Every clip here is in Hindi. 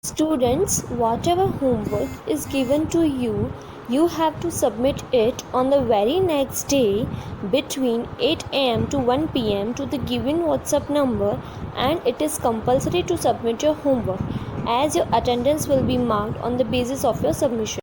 Students, whatever homework is given to you, you have to submit it on the very next day between 8 am to 1 pm to the given WhatsApp number, and it is compulsory to submit your homework as your attendance will be marked on the basis of your submission.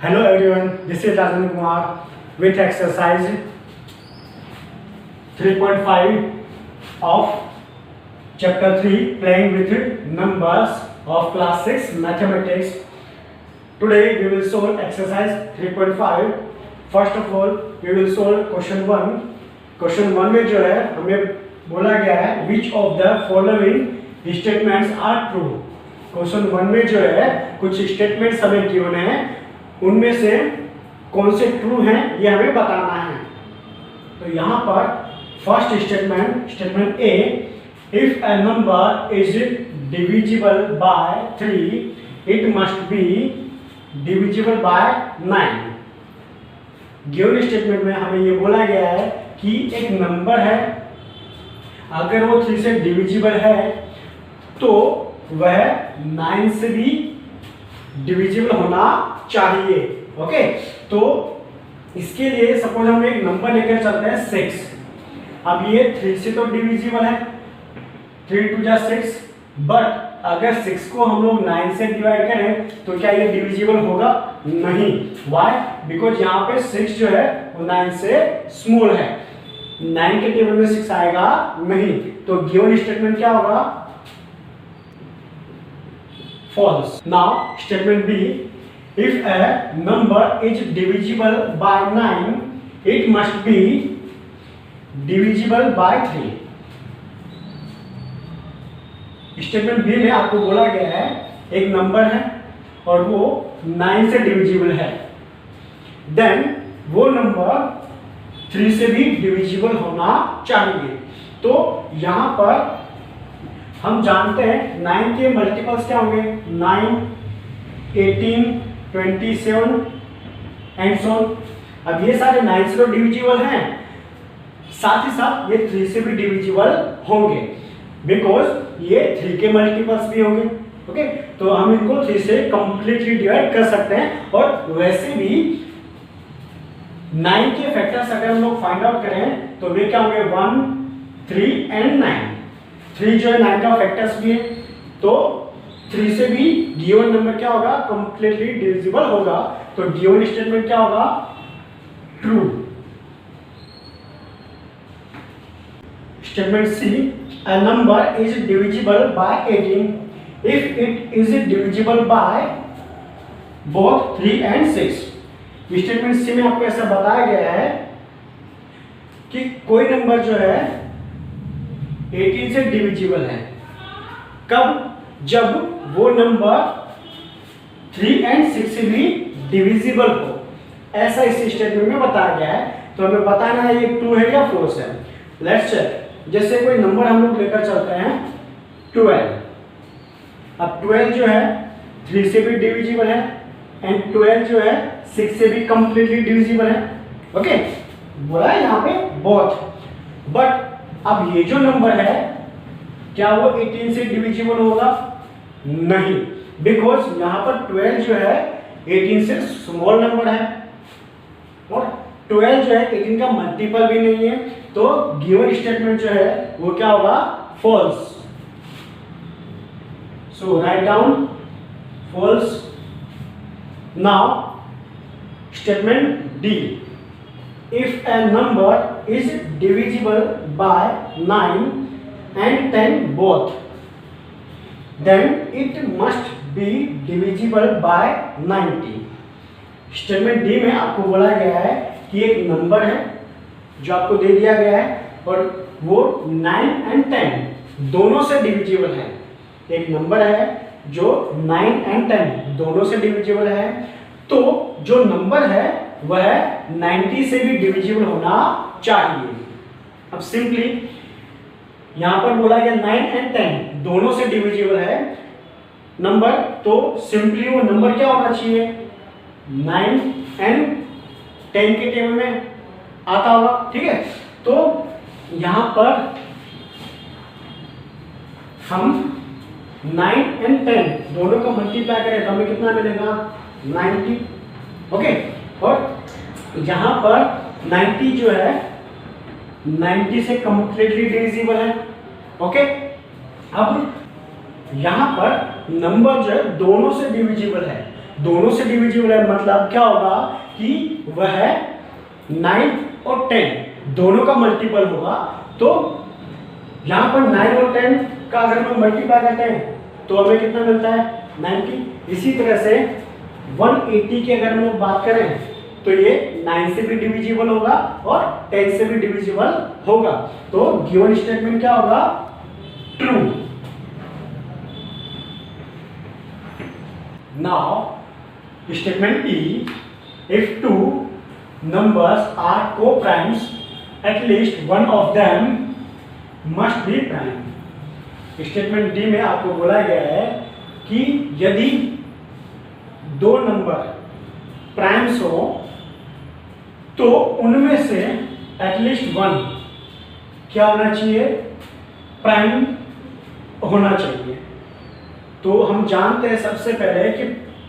Hello everyone, this is Rajendra Kumar with exercise 3.5 of chapter 3, playing with numbers of class 6 mathematics. Today we will solve exercise 3.5. First of all we will solve question 1. Question 1 में जो है हमें बोला गया है which of the following statements are true. Question 1 में जो है कुछ स्टेटमेंट्स हमें गिवन है, उनमें से कौन से ट्रू हैं ये हमें बताना है. तो यहाँ पर first statement A, if A number is divisible by 3 it must be divisible by 9. Given statement में हमें ये बोला गया है कि एक नंबर है, अगर वो 3 से डिविजिबल है तो वह 9 से भी डिविजिबल होना चाहिए. ओके, तो इसके लिए सपोज हम एक नंबर लेकर चलते हैं 6. अब ये 3 से तो डिविजिबल है, 3 2 जा 6, बट अगर 6 को हम लोग 9 से डिवाइड करें तो क्या ये डिविजिबल होगा? नहीं. व्हाई? बिकॉज यहाँ पे 6 जो है वो 9 से स्मॉल है, 9 के टेबल में 6 आएगा नहीं. तो गिवन स्टेटमेंट क्या होगा? False. Now statement B, if a number is divisible by 9 it must be divisible by 3. Statement B में आपको बोला गया है एक नंबर है और वो 9 से डिविजिबल है, देन वो नंबर 3 से भी डिविजिबल होना चाहिए. तो यहाँ पर हम जानते हैं 9 के मल्टीपल्स क्या होंगे? 9, 18, 27 एंड सो ऑन. अब ये सारे 9 से तो डिविजिबल हैं, साथ ही साथ ये 3 से भी डिविजिबल होंगे बिकॉज ये 3 के मल्टीपल्स भी होंगे. ओके, तो हम इनको 3 से कंप्लीटली डिवाइड कर सकते हैं. और वैसे भी 9 के फैक्टर्स अगर हम लोग फाइंड आउट करें तो वे क्या होंगे? 1, 3 एंड 9. 3 जो है 9 का फैक्टर्स भी है, तो 3 से भी गिवन नंबर क्या होगा? कंप्लीटली डिविजिबल होगा. तो गिवन स्टेटमेंट क्या होगा? True. Statement C, a number is divisible by 18 if it is divisible by both 3 and 6. Statement C में आपको ऐसा बताया गया है कि कोई नंबर जो है 18 से डिविजिबल है. कब? जब वो नंबर 3 एंड 6 से भी डिविजिबल हो, ऐसा इस स्टेटमेंट में बताया गया है. तो हमें बताना है ये ट्रू है या फॉल्स है. Let's check. जैसे कोई नंबर हम लोग लेकर चलते हैं 12. अब 12 जो है 3 से भी डिविजिबल है एंड 12 जो है 6 से भी कंप्लीटली डिविजिबल है. ओके, बोला है यहाँ पे बोथ. बट अब ये जो नंबर है क्या वो 18 से डिविजिबल होगा? नहीं, बिकॉज यहाँ पर 12 जो है 18 से स्मॉल नंबर है और 12 जो है 18 का मल्टीपल भी नहीं है. तो गिवन स्टेटमेंट जो है वो क्या होगा? False. So write down false. Now statement D, if a number is divisible by 9 and 10 both then it must be divisible by 90. Statement D में आपको बोला गया है कि एक नंबर है जो आपको दे दिया गया है और वो 9 एंड 10 दोनों से डिविजिबल है. एक नंबर है जो 9 एंड 10 दोनों से डिविजिबल है, तो जो नंबर है वह 90 से भी डिविजिबल होना चाहिए. अब सिंपली यहां पर बोला गया 9 एंड 10 दोनों से डिविजिबल है नंबर, तो सिंपली वो नंबर क्या होना चाहिए? 9 एंड 10 के टेबल में आता होगा. ठीक है, तो यहां पर हम 9 एंड 10 दोनों का मल्टीप्लाई करें तो हमें कितना मिलेगा 90। ओके, और यहाँ पर 90 जो है 90 से कंप्लीटली डिविजिबल है। ओके, अब यहाँ पर नंबर जो है दोनों से डिविजिबल है, दोनों से डिविजिबल है मतलब क्या होगा कि वह 9 और 10 दोनों का मल्टीपल होगा। तो यहाँ पर 9 और 10 का अगर हम मल्टीप्लाई करते हैं तो हमें कितना मिलता है 90। इसी तरह से 180 की अगर हम लोग बात करें तो ये 9 से भी डिविजिबल होगा और 10 से भी डिविजिबल होगा। तो गिवन स्टेटमेंट क्या होगा, true. Now statement E, if two numbers are co-primes at least one of them must be prime। Statement D में आपको बोला गया है कि यदि दो नंबर प्राइम्स हो तो उनमें से एटलीस्ट वन क्या होना चाहिए, प्राइम होना चाहिए। तो हम जानते हैं सबसे पहले कि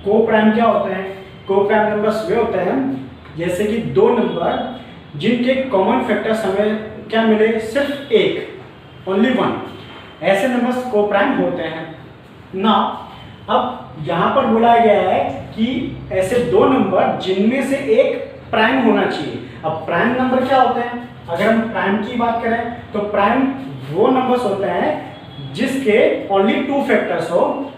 को प्राइम क्या होते हैं। को प्राइम नंबर्स वे होते हैं जैसे कि दो नंबर जिनके कॉमन फैक्टर्स हमें क्या मिले, सिर्फ एक, ओनली वन, ऐसे नंबर्स को प्राइम होते हैं ना। अब यहाँ पर बोला गया है कि ऐसे दो नंबर जिनमें से एक प्राइम होना चाहिए। अब प्राइम नंबर क्या होते हैं, अगर हम प्राइम की बात करें तो प्राइम वो नंबर्स होते हैं जिसके ओनली टू फैक्टर्स हो,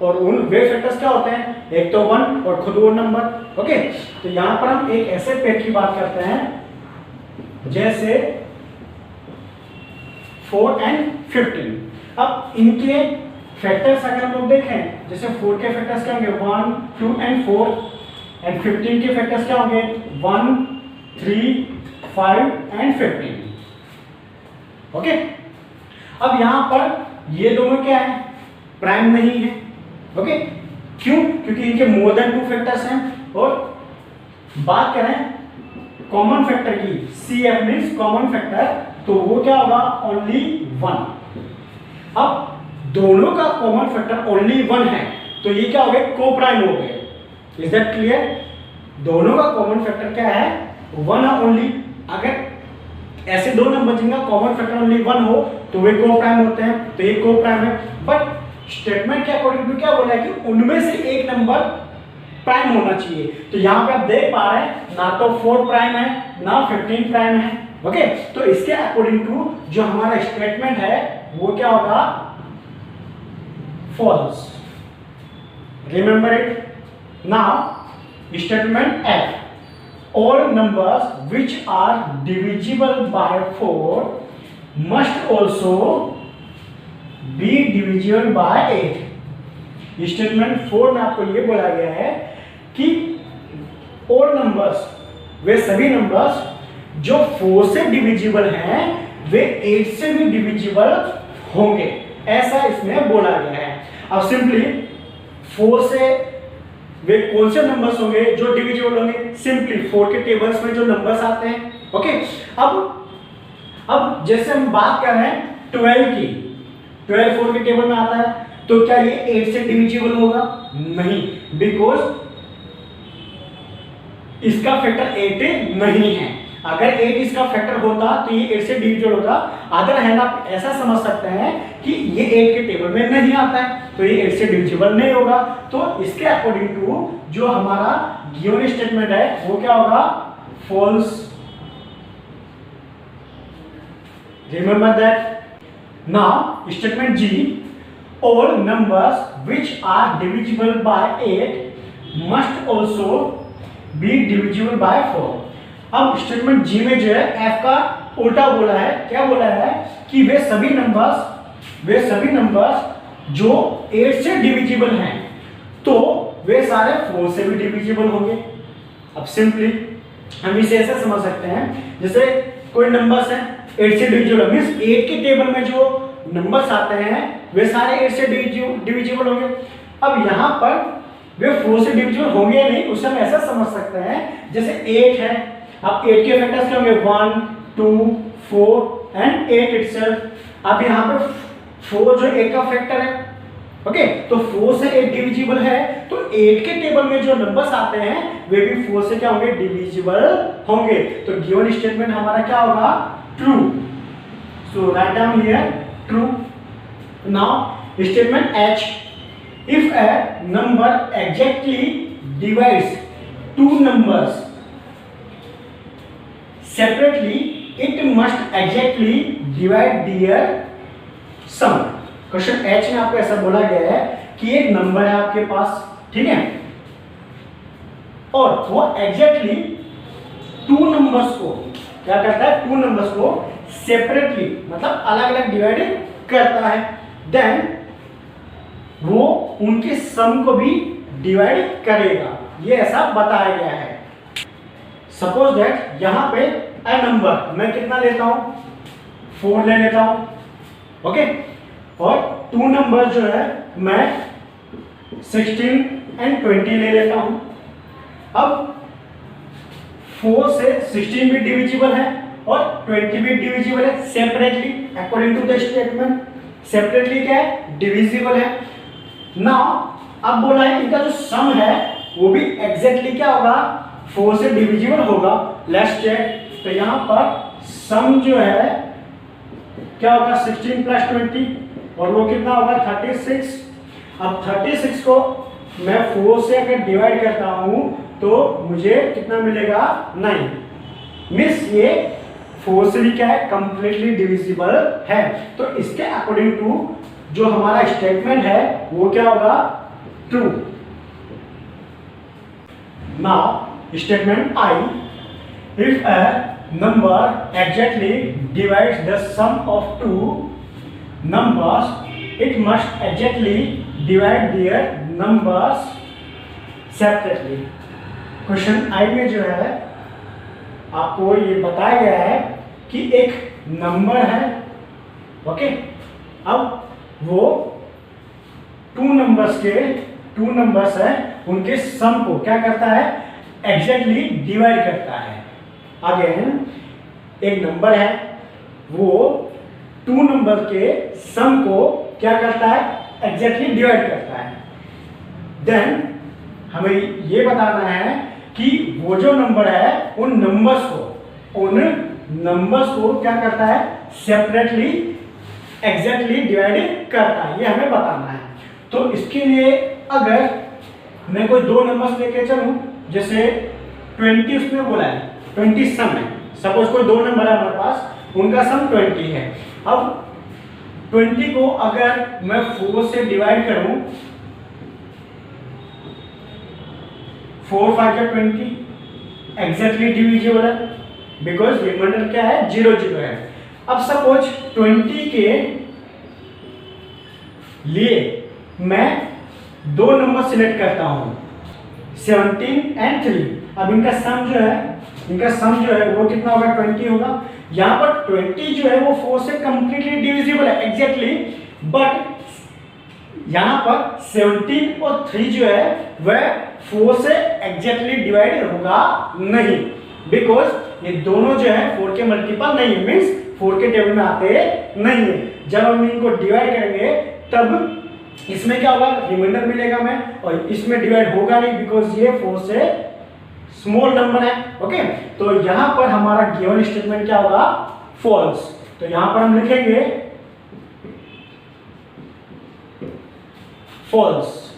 और उन वे फैक्टर्स क्या होते हैं, एक तो वन और खुद वो नंबर। ओके, तो यहाँ पर हम एक ऐसे पेयर की बात करते हैं जैसे 4 एंड 15। अब इनके फैक्टर्स अगर हम लोग देखें, जैसे 4 के फैक्टर्स क्या होंगे 1, 2 एंड 4, एंड 15 के फैक्टर्स क्या होंगे 1, 3, 5 एंड 15। ओके, अब यहाँ पर ये दोनों क्या है, प्राइम नहीं है। ओके, क्यों, क्योंकि इनके मोर देन टू फैक्टर्स हैं। और बात करें कॉमन फैक्टर की, CF मींस कॉमन फैक्टर, तो वो क्या होगा ओनली 1। अब दोनों का कॉमन फैक्टर ओनली 1 है तो ये क्या हो गए, को प्राइम हो गए। Is that clear? दोनों का कॉमन फैक्टर क्या है, 1 है ओनली। अगर ऐसे दो नंबर जिनका कॉमन फैक्टर ओनली 1 हो तो वे को प्राइम होते हैं, तो ये को प्राइम है। बट स्टेटमेंट के अकॉर्डिंग टू क्या बोला है कि उनमें से एक नंबर प्राइम होना चाहिए। तो यहाँ पे आप देख पा रहे हैं ना तो 4 प्राइम है ना 15 प्राइम है। ओके, तो इसके अकॉर्डिंग टू जो हमारा स्टेटमेंट है वो क्या होगा, false. Remember it. Now statement F, all numbers which are divisible by 4 must also be divisible by 8। Statement 4 में आपको ये बोला गया है कि all numbers, वे सभी नंबर्स जो 4 से डिविजिबल हैं वे 8 से भी डिविजिबल होंगे, ऐसा इसमें बोला गया है। अब सिंपली 4 से वे कौन से नंबर्स होंगे जो डिविजिबल होंगे, सिंपली 4 के टेबल्स में जो नंबर्स आते हैं। ओके, अब जैसे हम बात कर रहे हैं 12 की, 12 4 के टेबल में आता है, तो क्या ये 8 से डिविजिबल होगा? नहीं, बिकॉज इसका फैक्टर 8 नहीं है। अगर 8 इसका फैक्टर होता तो ये 8 से डिविजिबल होता। अदर हैंड आप ऐसा समझ सकते हैं कि ये 8 के टेबल में नहीं आता है तो ये 8 से डिविजिबल नहीं होगा। तो इसके अकॉर्डिंग टू जो हमारा गिवन स्टेटमेंट है वो क्या होगा, false. Remember that. Now statement G, all numbers which are divisible by 8 must also be divisible by 4। अब स्टेटमेंट जी में जो है एफ का उल्टा बोला है। क्या बोला है कि वे सभी नंबर्स जो 8 से डिविजिबल हैं तो वे सारे 4 से भी डिविजिबल होंगे। अब सिंपली हम इसे ऐसे समझ सकते हैं, जैसे कोई नंबर्स हैं 8 से डिविजिबल, मींस 8 के टेबल में जो नंबर्स आते हैं वे सारे 8 से डिविजिबल होंगे। अब यहाँ पर वे 4 से डिविजिबल होंगे या नहीं, उसे हम ऐसा समझ सकते हैं जैसे 8 है। अब 8 के फैक्टर्स क्या होंगे, 1, 2, 4 एंड 8 इटसेल्फ। अब यहाँ पे 4 जो 8 का फैक्टर है, ओके, तो 4 से 8 डिविजिबल है, तो 8 के टेबल में जो नंबर्स आते हैं वे भी 4 से क्या होंगे, डिविजिबल होंगे। तो गिवन स्टेटमेंट हमारा क्या होगा, true. So write down here true. Now statement H, if a number exactly divides two numbers separately, it must exactly divide their sum। Question H में आपको ऐसा बोला गया है कि एक नंबर है आपके पास, ठीक है, और वो एग्जैक्टली टू नंबर्स को क्या करता है, टू नंबर्स को सेपरेटली मतलब अलग अलग डिवाइड करता है, देन वो उनके सम को भी डिवाइड करेगा, ये ऐसा बताया गया है। सपोज दैट यहां पे ए नंबर मैं कितना लेता हूं, 4 ले लेता हूं, ओके, और टू नंबर जो है मैं 16 एंड 20 ले लेता हूं। अब 4 से 16 भी डिविजिबल है और 20 भी डिविजिबल है separately, according to the statement separately क्या है, डिविजिबल है। नाउ अब बोला है इनका जो सम है वो भी एग्जैक्टली क्या होगा, 4 से डिविजिबल होगा। Let's check. तो यहां पर सम जो है क्या होगा, 16 प्लस 20, और वो कितना होगा, 36। अब 36 को मैं 4 से अगर डिवाइड करता हूं तो मुझे कितना मिलेगा, 9। मींस ये 4 से भी क्या है, कंप्लीटली डिविजिबल है। तो इसके अकॉर्डिंग टू जो हमारा स्टेटमेंट है वो क्या होगा, true. Now statement I, if a number exactly divides the sum of two numbers, it must exactly divide their numbers separately। Question I में जो है आपको ये बताया गया है कि एक नंबर है, ओके, अब वो टू नंबर्स है, उनके सम को क्या करता है, एग्जैक्टली डिवाइड करता है। अगेन एक नंबर है, वो टू नंबर के सम को क्या करता है, एग्जैक्टली डिवाइड करता है। देन हमें ये बताना है कि वो जो नंबर है उन नंबर्स को क्या करता है, सेपरेटली एग्जैक्टली डिवाइड करता है, ये हमें बताना है। तो इसके लिए अगर मैं कोई दो नंबर्स लेके चलूं, जैसे 20 उसमें बोला है, 20 सम है, सपोज कोई दो नंबर है हमारे पास, उनका सम 20 है। अब 20 को अगर मैं 4 से डिवाइड करूं, 4 5 20 एग्जैक्टली डिविजिबल है, बिकॉज रिमाइंडर क्या है, 0 0 है। अब सपोज 20 के लिए मैं दो नंबर सिलेक्ट करता हूं, 17 एंड 3। अब इनका सम जो है वो कितना होगा, 20 होगा। यहां पर 20 जो है वो 4 से कंप्लीटली डिविजिबल है एग्जैक्टली, बट यहां पर 17 और 3 जो है वह 4 से एग्जैक्टली डिवाइड होगा नहीं, बिकॉज ये दोनों जो है 4 के मल्टीपल नहीं है, मींस 4 के टेबल में आते नहीं है। जब हम इनको डिवाइड करेंगे तब इसमें क्या होगा, रिमाइंडर मिलेगा में, और इसमें डिवाइड होगा नहीं बिकॉज ये 4 से स्मॉल नंबर है, ओके। तो यहां पर हमारा गिवन स्टेटमेंट क्या होगा, फॉल्स। तो यहां पर हम लिखेंगे फॉल्स।